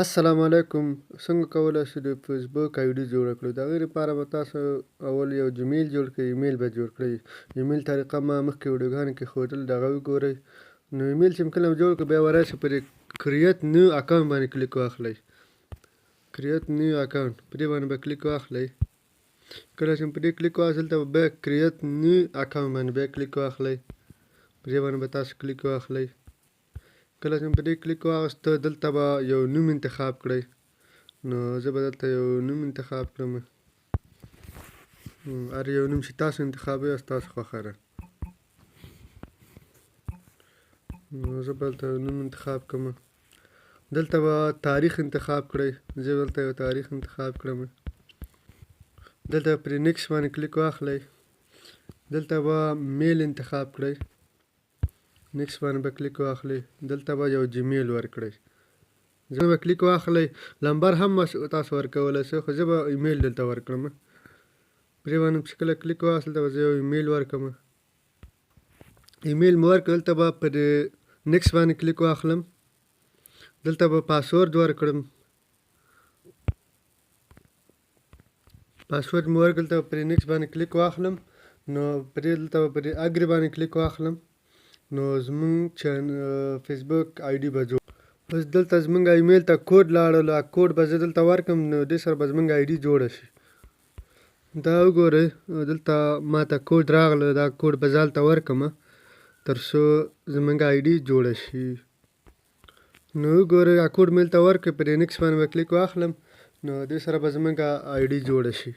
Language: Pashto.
السلام علیکم. څنګه کولی شو د فیسبوک ایډي جوړه کړو؟ د هغې لپاره به تاسو اول یو جمیل جوړ کړئ. ایمیل به جوړ کړئ. ایمیل طریقه ما مخکې ویډیوګانو کې ښودل، د هغه وګورئ. نو ایمیل چې کله جوړ کړو بیا به راشئ په دې کریټ نیو اکاونټ باندې کلیک واخلئ. کریټ نیو اکاونټ په دې باندې به کلیک واخلئ. کله چې په دې کلیک واخلئ دلته به بیا کریټ نیو اکاونټ باندې بیا کلیک واخلئ. په دې باندې به تاسو کلیک واخلئ. کله چې په دې کلیک واخیسته دلته به یو نوم انتخاب کړئ. نو زه به دلته یو نوم انتخاب کړم. هر یو نوم چې تاسو انتخابوئ ستاسو خوښه ده. نو زه به دلته یو نوم انتخاب کړم. دلته به تاریخ انتخاب کړئ. زه دلته یو تاریخ انتخاب کړم. دلته پرې نیکسټ باندې کلیک واخلئ. دلته به میل انتخاب کړئ. نیکسټ باندې به کلیک واخلئ. دلته به یو جمیل ورکړئ. زه به کلیک واخلئ. نمبر هم تاسو ورکولی شئ، خو زه به ایمیل دلته ورکړم. پرې باندې چې کله کلیک واخلئ دلته به زه یو ایمیل ورکړم. ایمیل مې ورکړ. دلته به په دې نیکسټ باندې کلیک واخلم. دلته به پاسورډ ورکړم. پاسورډ مې ورکړ. دلته پرې نیکسټ باندې کلیک واخلم. نو پرې دلته به پرې اګري باندې کلیک واخلم. نو زمونږ فیسبوک ایډي به جوړ. بس دلته زمونږ ایمیل ته کوډ لاړلو. کوډ به زه دلته ورکړم. نو دې سره به زمونږ ایډي جوړه شي. دا وګورئ دلته ماته کوډ راغله. دا کوډ به زه هلته ورکړم تر څو زمونږ ایډي جوړه شي. نو وګورئ کوډ مې دلته ورکړ. په دې نیکسټ باندې به کلیک واخلم. نو دې سره به زمونږ ایډي جوړه شي.